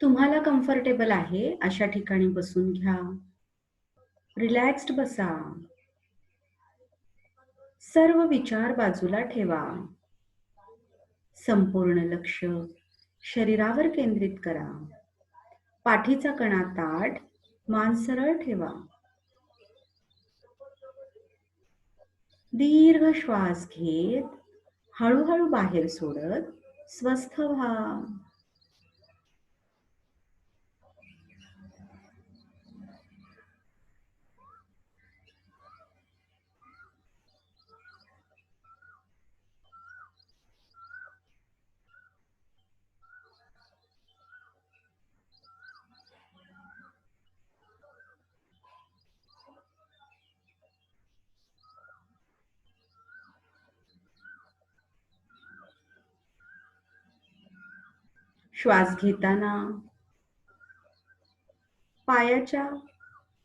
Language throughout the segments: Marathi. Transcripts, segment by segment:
तुम्हाला कम्फर्टेबल आहे अशा ठिकाणी बसून घ्या. रिलॅक्स्ड बसा. सर्व विचार बाजूला ठेवा. संपूर्ण लक्ष शरीरावर केंद्रित करा. पाठीचा कणा ताठ, मान सरळ ठेवा. दीर्घ श्वास घेत हळूहळू बाहेर सोडत स्वस्थ व्हा. श्वास घेताना पायाच्या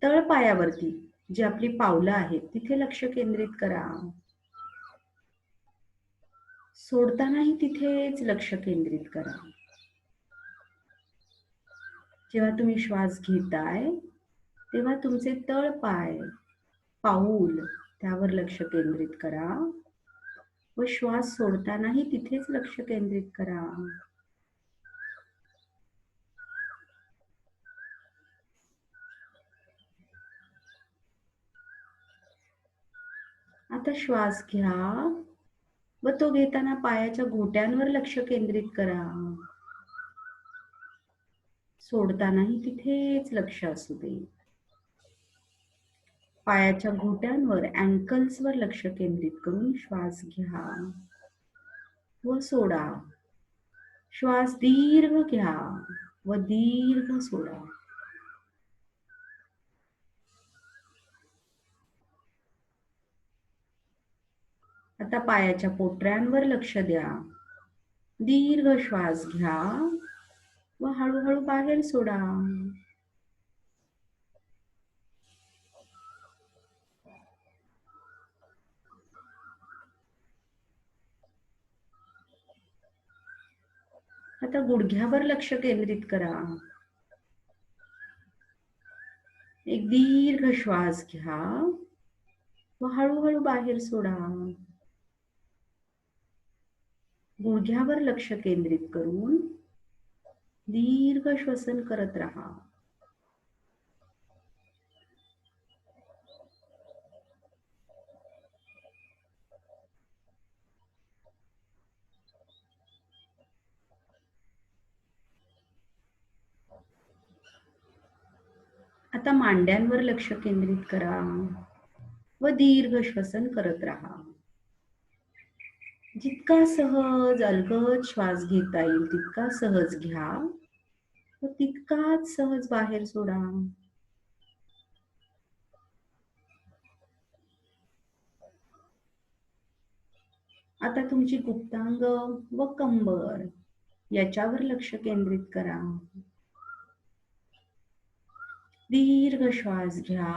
तळपायावरती जी आपली पावलं आहेत तिथे लक्ष केंद्रित करा. सोडतानाही तिथेच लक्ष केंद्रित करा. जेव्हा तुम्ही श्वास घेताय तेव्हा तुमचे तळपाय, पाऊल त्यावर लक्ष केंद्रित करा व श्वास सोडतानाही तिथेच लक्ष केंद्रित करा. आता श्वास घ्या व तो घेताना पायाच्या घोट्यांवर लक्ष केंद्रित करा. सोडतानाही तिथेच लक्ष असू दे. पायाच्या घोट्यांवर अँकल्सवर लक्ष केंद्रित करून श्वास घ्या व सोडा. श्वास दीर्घ घ्या व दीर्घ सोडा. आता पायाच्या पोटऱ्यांवर लक्ष द्या. दीर्घ श्वास घ्या व हळूहळू बाहेर सोडा. आता गुडघ्यावर लक्ष केंद्रित करा. एक दीर्घ श्वास घ्या व हळूहळू बाहेर सोडा. गुडघ्यावर लक्ष केंद्रित करून दीर्घ श्वसन करत राहा. आता मांड्यांवर लक्ष केंद्रित करा व दीर्घ श्वसन करत राहा. जितका सहज अलगद श्वास घेता येईल तितका सहज घ्या व तितकाच सहज बाहेर सोडा. आता तुमची गुप्तांग व कंबर याच्यावर लक्ष केंद्रित करा. दीर्घ श्वास घ्या,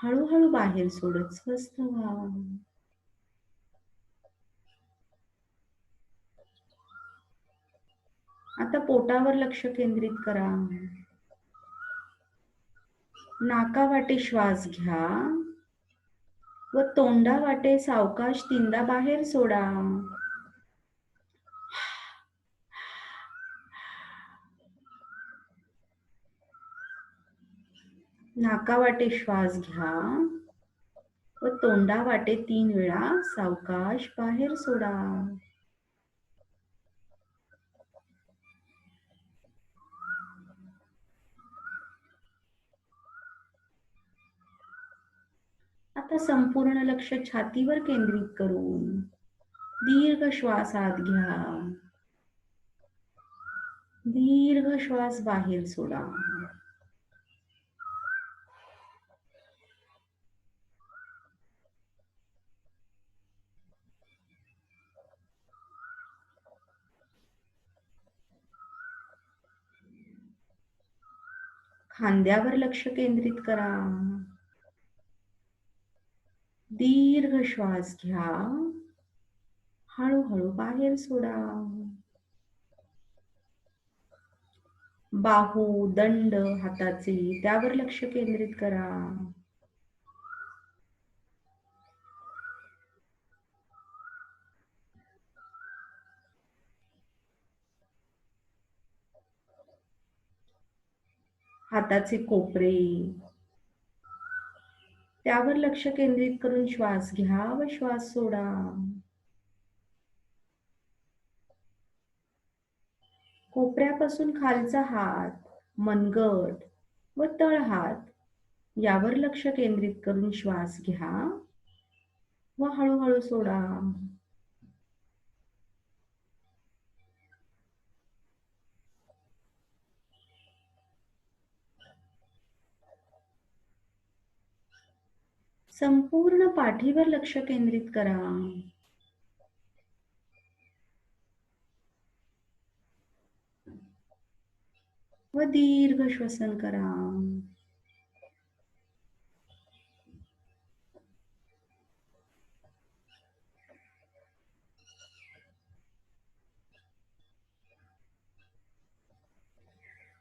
हळूहळू बाहेर सोडत स्वस्थ व्हा. आता पोटावर लक्ष केंद्रित करा. नाकावाटे श्वास घ्या व तोंडावाटे सावकाश 3दा बाहेर सोडा. नाकावाटे श्वास घ्या व तोंडावाटे 3 वेळा सावकाश बाहेर सोडा. आता संपूर्ण लक्ष छातीवर केंद्रित करून दीर्घ श्वास आत घ्या. दीर्घ श्वास बाहेर सोडा. खांद्यावर लक्ष केंद्रित करा. दीर्घ श्वास घ्या, हळूहळू बाहेर सोडा. बाहू, दंड हाताचे त्यावर लक्ष केंद्रित करा. हाताचे कोपरे त्यावर लक्ष केंद्रित करून श्वास घ्या व श्वास सोडा. कोपऱ्यापासून खालचा हात, मनगट व तळहात यावर लक्ष केंद्रित करून श्वास घ्या व हळूहळू सोडा. संपूर्ण पाठीवर लक्ष केंद्रित करा. व दीर्घ श्वसन करा.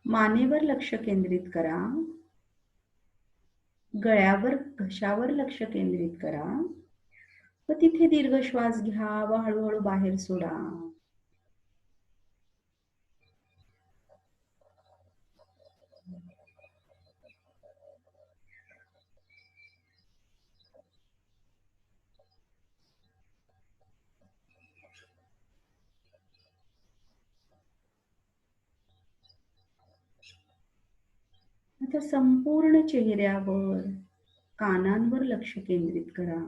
मानेवर लक्ष केंद्रित करा. गळ्यावर, घशावर लक्ष केंद्रित करा व तिथे दीर्घ श्वास घ्या व हळूहळू बाहेर सोडा. आता संपूर्ण चेहऱ्यावर, कानांवर लक्ष केंद्रित करा.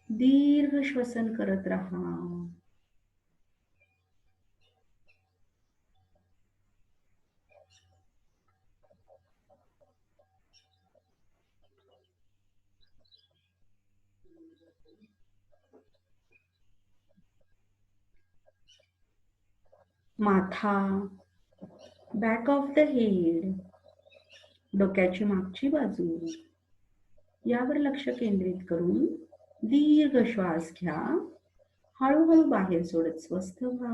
दीर्घ श्वसन करत राहा. माथा, बॅक ऑफ द हेड, डोक्याची मागची बाजू यावर लक्ष केंद्रित करून दीर्घ श्वास घ्या. हळूहळू बाहेर सोडत स्वस्थ व्हा.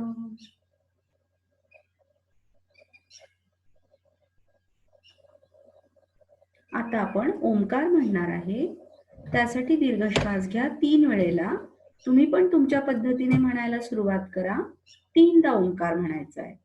आता आपण ओंकार म्हणणार आहे. त्यासाठी दीर्घ श्वास घ्या 3 वेळेला. तुम्ही पण तुमच्या पद्धतीने म्हणायला सुरुवात करा. 3दा ओंकार म्हणायचा आहे.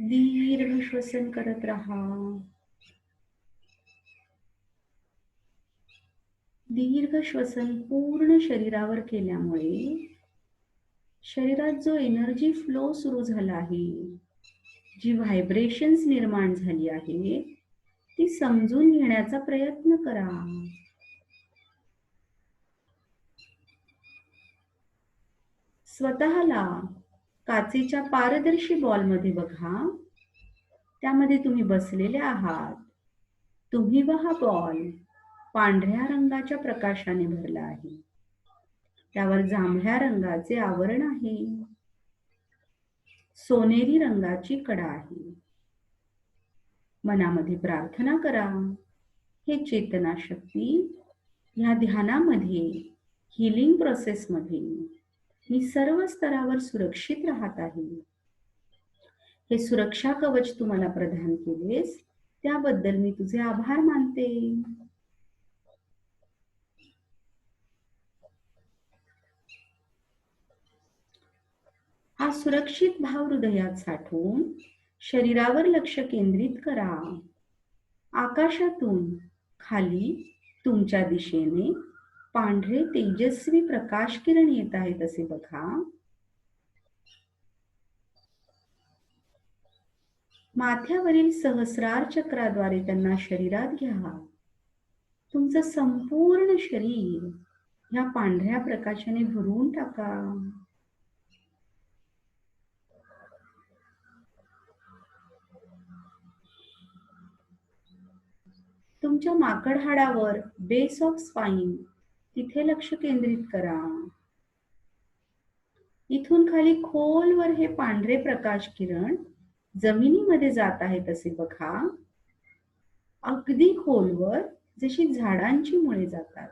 दीर्घ श्वसन करत राहा. दीर्घ श्वसन पूर्ण शरीरावर केल्यामुळे शरीरात जो एनर्जी फ्लो सुरू झाला आहे, जी व्हायब्रेशन्स निर्माण झाली आहे, ती समजून घेण्याचा प्रयत्न करा. स्वतःला काचेच्या पारदर्शी बॉलमध्ये बघा. त्यामध्ये तुम्ही बसलेले आहात. तुम्ही व हा बॉल पांढऱ्या रंगाच्या प्रकाशाने भरला आहे. त्यावर जांभळ्या रंगाचे आवरण आहे. सोनेरी रंगाची कडा आहे. मनामध्ये प्रार्थना करा. हे चेतना शक्ती ह्या ध्यानामध्ये, हिलिंग प्रोसेसमध्ये मी सर्व स्तरावर सुरक्षित राहत आहे. हे सुरक्षा कवच तू मला प्रदान केलेस, त्याबद्दल मी तुझे आभार मानते. हा सुरक्षित भाव हृदयात साठवून शरीरावर लक्ष केंद्रित करा. आकाशातून खाली तुमच्या दिशेने पांढरे तेजस्वी प्रकाश किरण येत आहेत असे बघा. माथ्यावरील सहस्रार चक्राद्वारे त्यांना शरीरात घ्या. तुमचं संपूर्ण शरीर ह्या पांढऱ्या प्रकाशाने भरून टाका. तुमच्या माकड हाडावर बेस ऑफ स्पाइन तिथे लक्ष केंद्रित करा. इथून खाली खोलवर हे पांढरे प्रकाश किरण जमिनीमध्ये जात आहेत असे बघा. अगदी खोलवर, जशी झाडांची मुळे जातात.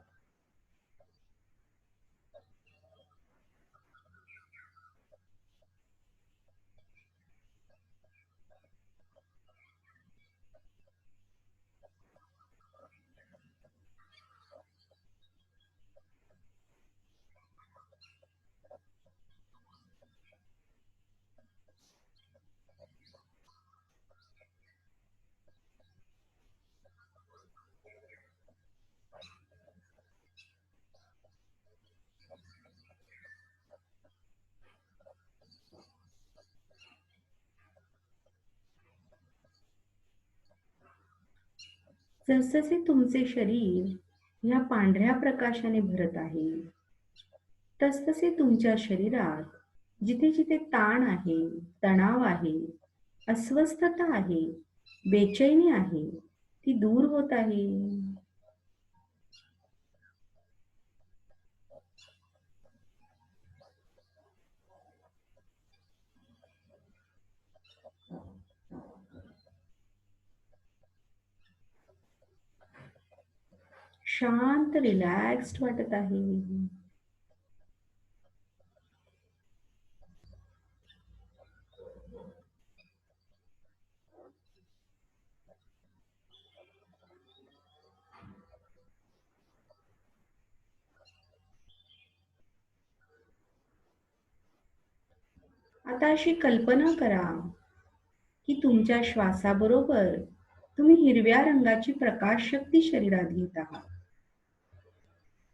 जसजसे तुमचे शरीर या पांढऱ्या प्रकाशाने भरत आहे, तसतसे तुमच्या शरीरात जिथे जिथे ताण आहे, तणाव आहे, अस्वस्थता आहे, बेचैनी आहे, ती दूर होत आहे. शांत, रिलॅक्स्ड वाटत आहे. आता अशी कल्पना करा की तुमच्या श्वासाबरोबर तुम्ही हिरव्या रंगाची प्रकाश शक्ती शरीरात घेत आहात.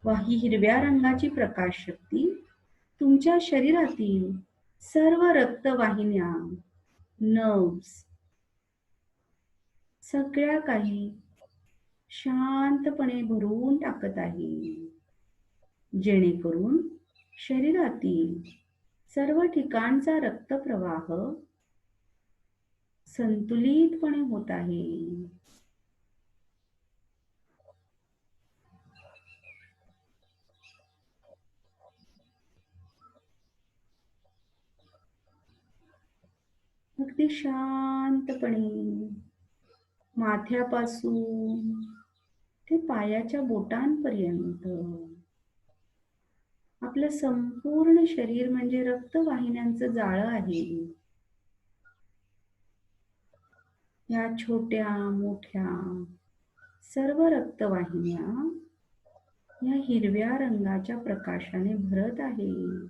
व ही हिरव्या रंगाची प्रकाश शक्ती तुमच्या शरीरातील सर्व रक्तवाहिन्या, नर्व्स, सगळ्या काही शांतपणे भरून टाकत आहे. जेणेकरून शरीरातील सर्व ठिकाणचा रक्तप्रवाह संतुलितपणे होत आहे. अगदी शांतपणे माथ्यापासून ते पायाच्या बोटांपर्यंत आपलं संपूर्ण शरीर म्हणजे रक्तवाहिन्यांचं जाळं आहे. या छोट्या मोठ्या सर्व रक्तवाहिन्या या हिरव्या रंगाच्या प्रकाशाने भरत आहेत.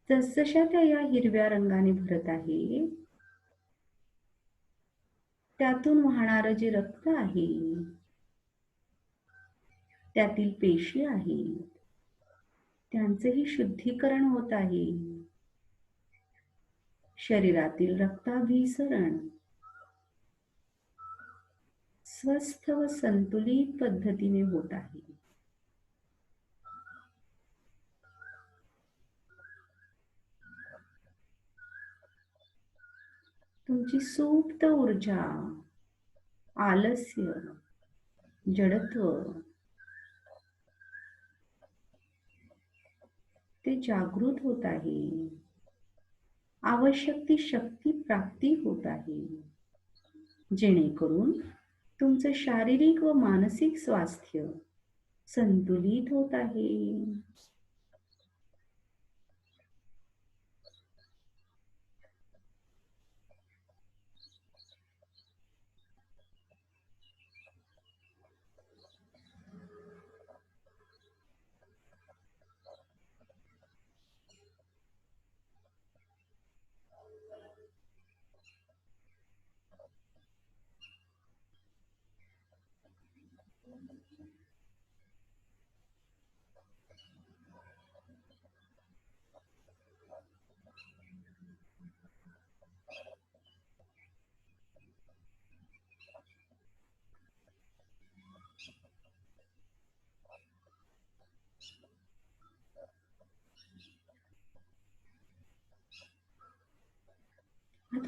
जसजशा त्या या हिरव्या रंगाने भरत आहे, त्यातून वाहणारं जे रक्त आहे, त्यातील पेशी आहेत, त्यांचेही शुद्धीकरण होत आहे. शरीरातील रक्ताभिसरण स्वस्थ व संतुलित पद्धतीने होत आहे. तुमची सुप्त ऊर्जा, आलस्य, जडत्व ते जागृत होत आहे. आवश्यक ती शक्ती प्राप्ती होत आहे. जेणेकरून तुमचे शारीरिक व मानसिक स्वास्थ्य संतुलित होत आहे.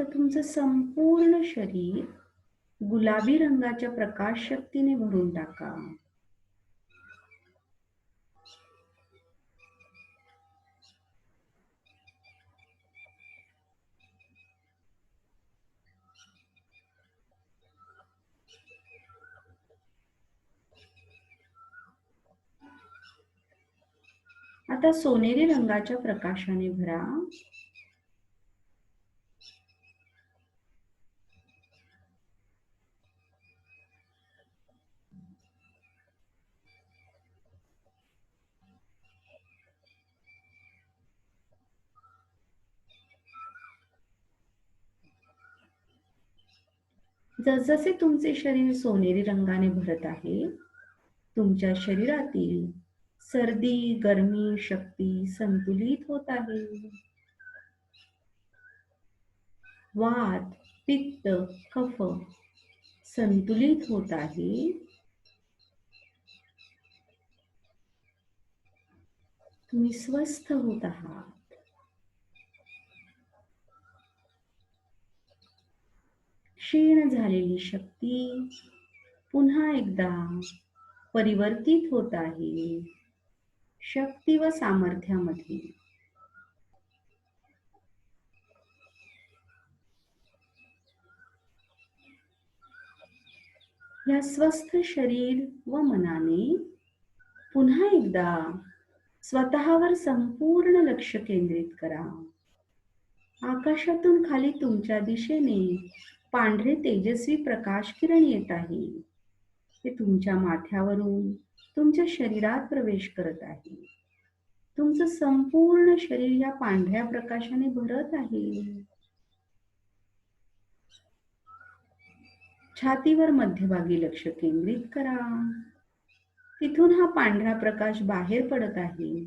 आता तुमचं संपूर्ण शरीर गुलाबी रंगाच्या प्रकाश शक्तीने भरून टाका. आता सोनेरी रंगाच्या प्रकाशाने भरा. जसजसे तुमचे शरीर सोनेरी रंगाने भरत आहे, तुमच्या शरीरातील सर्दी, गरमी, शक्ती संतुलित होत आहे. वात, पित्त, कफ संतुलित होत आहे. तुम्ही स्वस्थ होत आहात. क्षीण झालेली शक्ती पुन्हा एकदा परिवर्तित होत आहे शक्ती व सामर्थ्यामध्ये. या स्वस्थ शरीर व मनाने पुन्हा एकदा स्वतःवर संपूर्ण लक्ष केंद्रित करा. आकाशातून खाली तुमच्या दिशेने पांढरे तेजस्वी प्रकाश किरण येत आहे. ते तुमच्या माथ्यावरून तुमच्या शरीरात प्रवेश करत आहे. तुमचं संपूर्ण शरीर या पांढऱ्या प्रकाशाने भरत आहे. छातीवर मध्यभागी लक्ष केंद्रित करा. तिथून हा पांढरा प्रकाश बाहेर पडत आहे.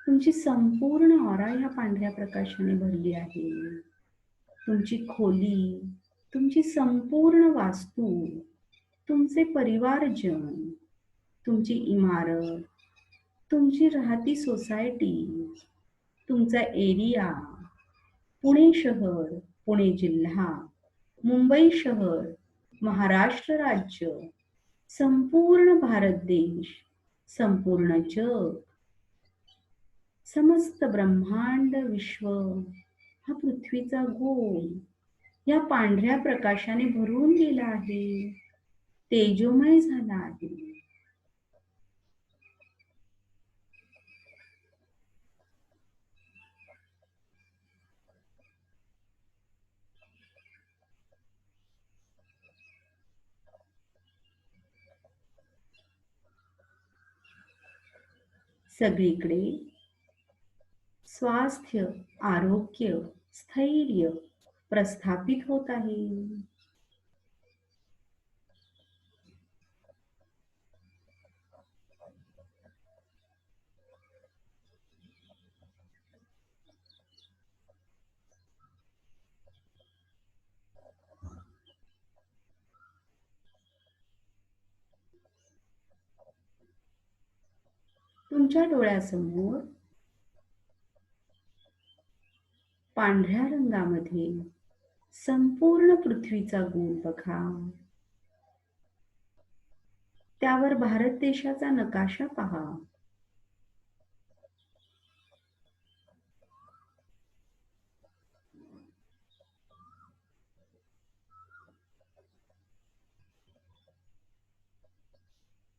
तुमची संपूर्ण ऑरा ह्या पांढऱ्या प्रकाशाने भरली आहे. तुमची खोली, तुमची संपूर्ण वास्तू, तुमचे परिवारजन, तुमची इमारत, तुमची राहती सोसायटी, तुमचा एरिया, पुणे शहर, पुणे जिल्हा, मुंबई शहर, महाराष्ट्र राज्य, संपूर्ण भारत देश, संपूर्ण जग, समस्त ब्रह्मांड विश्व हा पृथ्वीचा गोल या पांढऱ्या प्रकाशाने भरून गेला आहे. तेजोमय झाला आहे. सगळीकडे स्वास्थ्य, आरोग्य, स्थैर्य प्रस्थापित होत आहे. तुमच्या डोळ्यासमोर पांढऱ्या रंगामध्ये संपूर्ण पृथ्वीचा गोल बघा. त्यावर भारत देशाचा नकाशा पहा.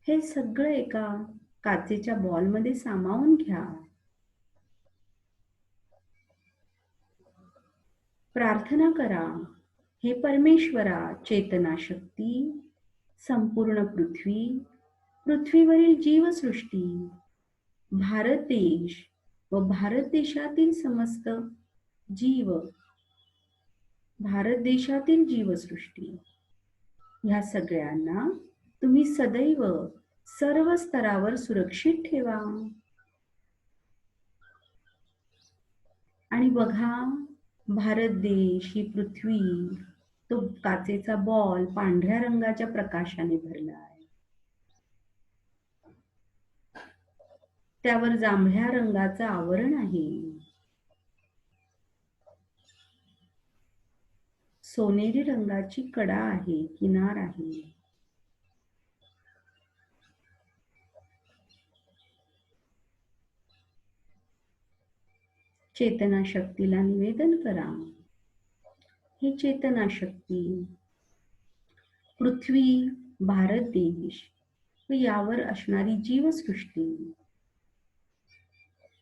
हे सगळं एका काचेच्या बॉलमध्ये सामावून घ्या. प्रार्थना करा, हे परमेश्वरा, चेतना शक्ती, संपूर्ण पृथ्वी, पृथ्वीवरील जीवसृष्टी, भारत देश व भारत देशातील समस्त जीव, भारत देशातील जीवसृष्टी ह्या सगळ्यांना तुम्ही सदैव सर्व स्तरावर सुरक्षित ठेवा. आणि बघा, भारत देश, ही पृथ्वी, तो काचेचा बॉल पांढऱ्या रंगाच्या प्रकाशाने भरला आहे. त्यावर जांभळ्या रंगाचं आवरण आहे. सोनेरी रंगाची कडा आहे, किनार आहे. चेतना शक्तीला निवेदन करा. हे चेतना शक्ती पृथ्वी, भारत देश व यावर असणारी जीवसृष्टी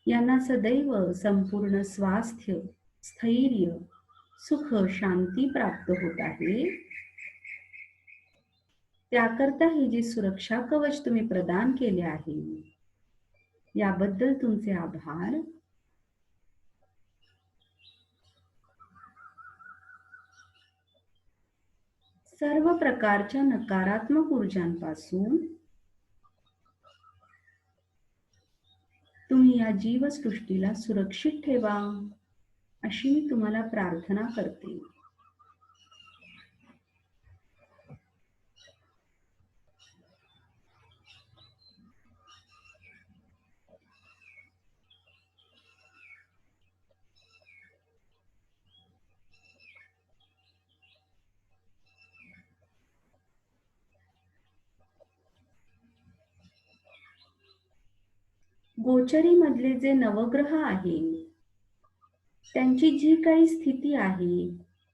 यांना सदैव संपूर्ण स्वास्थ्य, स्थैर्य, सुख, शांती प्राप्त होत आहे. त्याकरता हे जे सुरक्षा कवच तुम्ही प्रदान केले आहे, याबद्दल तुमचे आभार. सर्व प्रकारच्या नकारात्मक ऊर्जांपासून तुम्ही या जीवसृष्टीला सुरक्षित ठेवा, अशी मी तुम्हाला प्रार्थना करते. गोचरी मधले जे नवग्रह आहेत, त्यांची जी काही स्थिती आहे,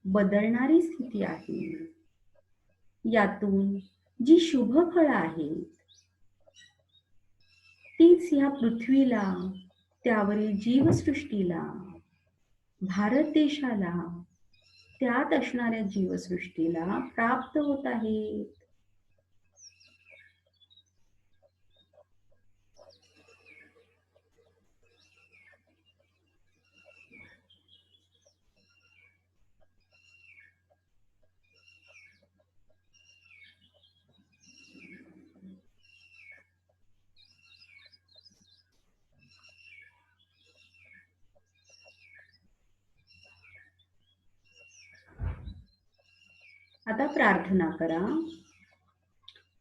बदलणारी स्थिती आहे, यातून जी शुभ फळं आहेत, तीच ह्या पृथ्वीला, त्यावरील जीवसृष्टीला, भारत देशाला, त्यात असणाऱ्या जीवसृष्टीला प्राप्त होत आहेत. आता प्रार्थना करा.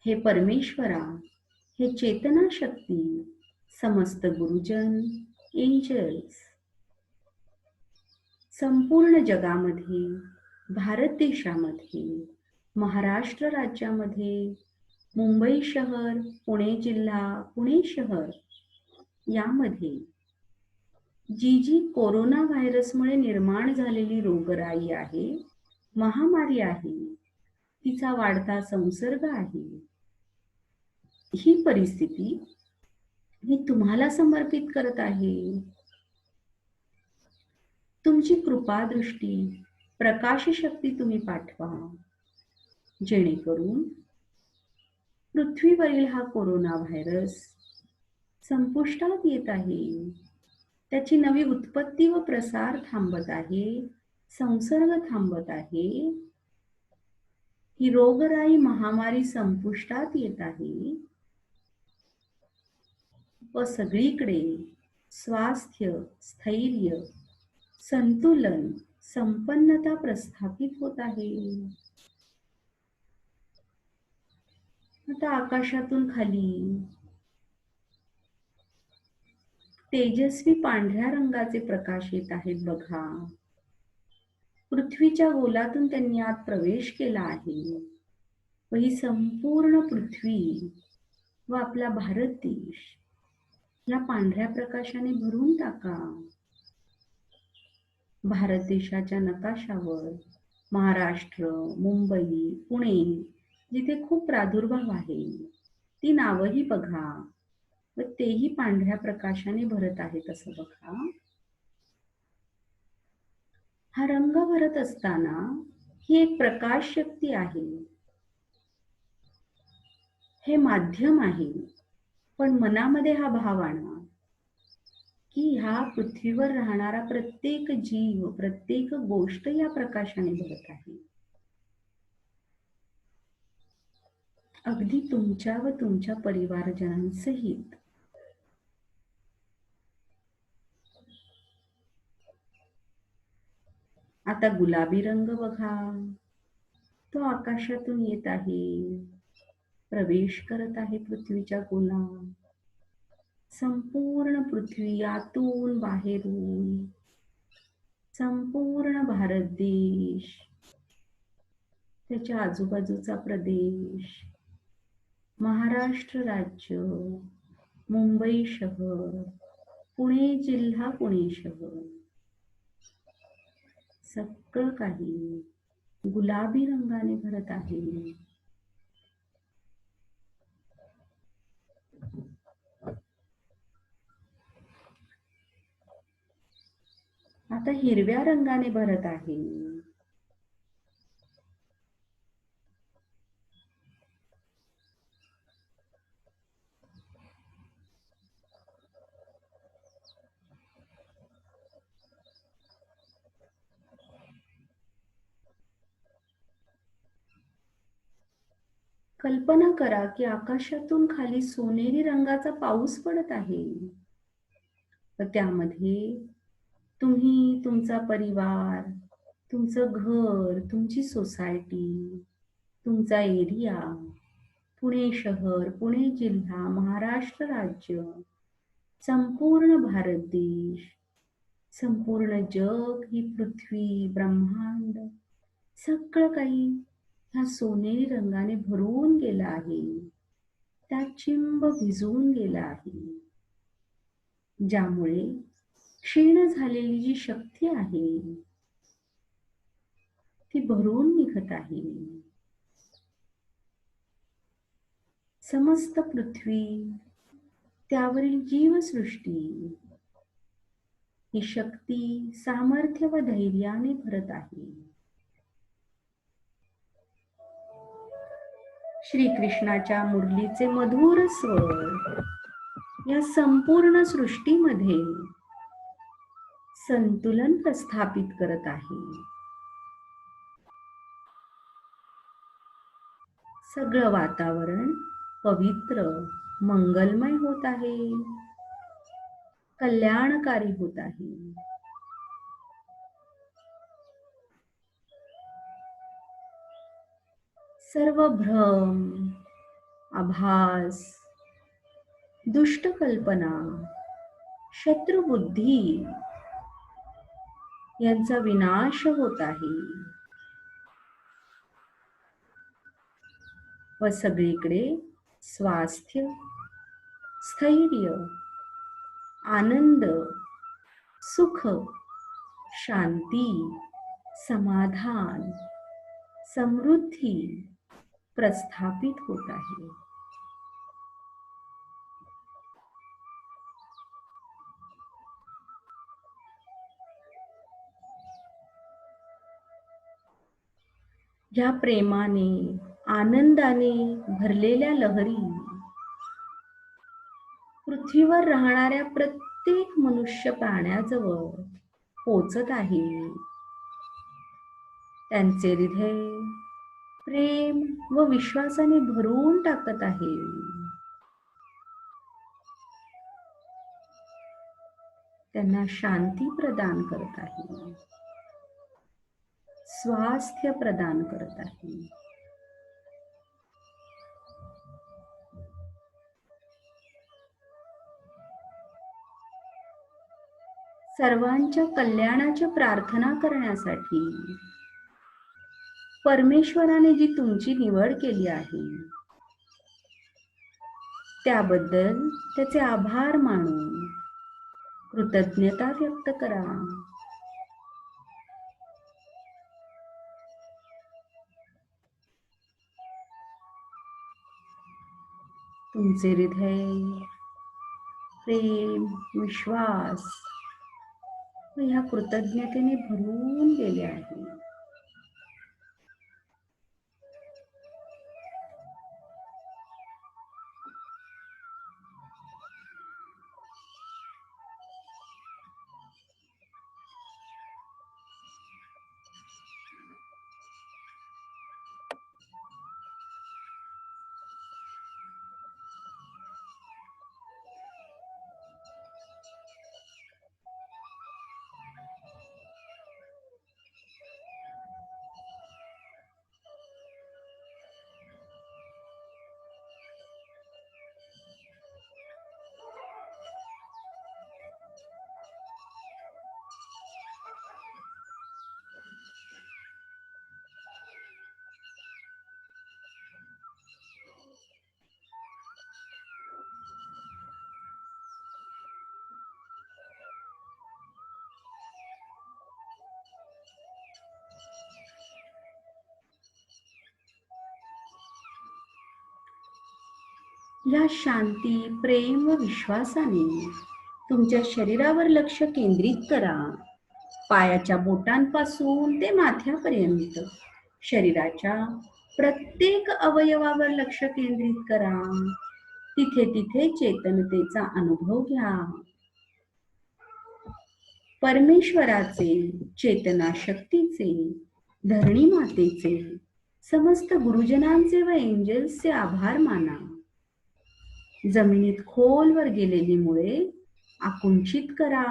हे परमेश्वरा, हे चेतना शक्ती, समस्त गुरुजन, एंजल्स, संपूर्ण जगामध्ये, भारत देशामध्ये, महाराष्ट्र राज्यामध्ये, मुंबई शहर, पुणे जिल्हा, पुणे शहर यामध्ये जी जी कोरोना व्हायरसमुळे निर्माण झालेली रोगराई आहे, महामारी आहे, तिचा वाढता संसर्ग आहे, ही परिस्थिती मी तुम्हाला समर्पित करत आहे. तुमची कृपा दृष्टी, प्रकाश शक्ती तुम्ही पाठवा, जेणेकरून पृथ्वीवरील हा कोरोना व्हायरस संपुष्टात येत आहे, त्याची नवी उत्पत्ती व प्रसार थांबत आहे, संसर्ग थांबत आहे, ही रोगराई महामारी संपुष्टात येत आहे व सगळीकडे स्वास्थ्य, स्थैर्य, संतुलन, संपन्नता प्रस्थापित होत आहे. आता आकाशातून खाली तेजस्वी पांढऱ्या रंगाचे प्रकाश येत आहेत बघा. पृथ्वीच्या गोलातून त्यांनी आत प्रवेश केला आहे व ही संपूर्ण पृथ्वी व आपला भारत देश या पांढऱ्या प्रकाशाने भरून टाका. भारत देशाच्या नकाशावर महाराष्ट्र, मुंबई, पुणे जिथे खूप प्रादुर्भाव आहे, ती नावही बघा व तेही पांढऱ्या प्रकाशाने भरत आहेत असं बघा. हा रंग भरत असताना ही एक प्रकाश शक्ती आहे, हे माध्यम आहे, पण मनामध्ये हा भाव आणा की ह्या पृथ्वीवर राहणारा प्रत्येक जीव, प्रत्येक गोष्ट या प्रकाशाने भरत आहे. अगदी तुमच्या व तुमच्या परिवारजनांसहित. आता गुलाबी रंग बघा, तो आकाशातून येत आहे, प्रवेश करत आहे पृथ्वीच्या गोलात. संपूर्ण पृथ्वी आतून बाहेरून, संपूर्ण भारत देश त्याच्या आजूबाजूचा प्रदेश, महाराष्ट्र राज्य, मुंबई शहर, पुणे जिल्हा, पुणे शहर, सगळं काही गुलाबी रंगाने भरत आहे. आता हिरव्या रंगाने भरत आहे. कल्पना करा की आकाशातून खाली सोनेरी रंगाचा पाऊस पडत आहे. व त्यामध्ये तुम्ही, तुमचा परिवार, तुमचं घर, तुमची सोसायटी, तुमचा एरिया, पुणे शहर, पुणे जिल्हा, महाराष्ट्र राज्य, संपूर्ण भारत देश, संपूर्ण जग, ही पृथ्वी, ब्रह्मांड, सगळं काही ह्या सोनेरी रंगाने भरून गेलं आहे. त्यात चिंब भिजवून गेला आहे. ज्यामुळे क्षीण झालेली जी शक्ती आहे ती भरून निघत आहे. समस्त पृथ्वी, त्यावरील जीवसृष्टी ही शक्ती, सामर्थ्य व धैर्याने भरत आहे. श्रीकृष्णाच्या मुरलीचे मधुर स्वर या संपूर्ण सृष्टीमध्ये संतुलन प्रस्थापित करत आहे. सगळं वातावरण पवित्र, मंगलमय होत आहे, कल्याणकारी होत आहे. सर्व भ्रम, आभास, दुष्ट कल्पना, शत्रुबुद्धी यांचा विनाश होत आहे व सगळीकडे स्वास्थ्य, स्थैर्य, आनंद, सुख, शांती, समाधान, समृद्धी प्रस्थापित होत आहे. या प्रेमाने, आनंदाने भरलेल्या लहरी पृथ्वीवर राहणाऱ्या प्रत्येक मनुष्य प्राण्याजवळ पोचत आहे. त्यांचे हृदय प्रेम व विश्वासाने भरून टाकत आहे. त्यांना शांती प्रदान करत आहे, स्वास्थ्य प्रदान करत आहे. सर्वांच्या कल्याणाची प्रार्थना करण्यासाठी परमेश्वराने जी तुमची निवड केली आहे त्याबद्दल त्याचे आभार मानून कृतज्ञता व्यक्त करा. तुमचे हृदय प्रेम, विश्वास व ह्या कृतज्ञतेने भरून गेले आहे. या शांती, प्रेम व विश्वासाने तुमच्या शरीरावर लक्ष केंद्रित करा. पायाच्या बोटांपासून ते माथ्यापर्यंत शरीराच्या प्रत्येक अवयवावर लक्ष केंद्रित करा. तिथे तिथे चेतनतेचा अनुभव घ्या. परमेश्वराचे, चेतना शक्तीचे, धरणी मातेचे, समस्त गुरुजनांचे व एंजल्सचे आभार माना. जमिनीत खोलवर गेलेली मुळे आकुंचित करा.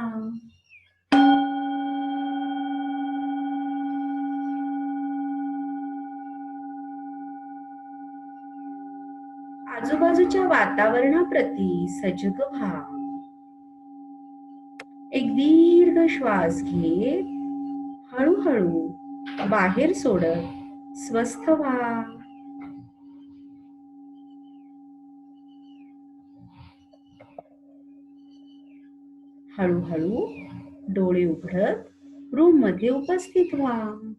आजूबाजूच्या वातावरणाप्रती सजग व्हा. एक दीर्घ श्वास घेत हळूहळू बाहेर सोडत स्वस्थ व्हा. हळूहळू डोळे उघडत रूम मध्ये उपस्थित व्हा.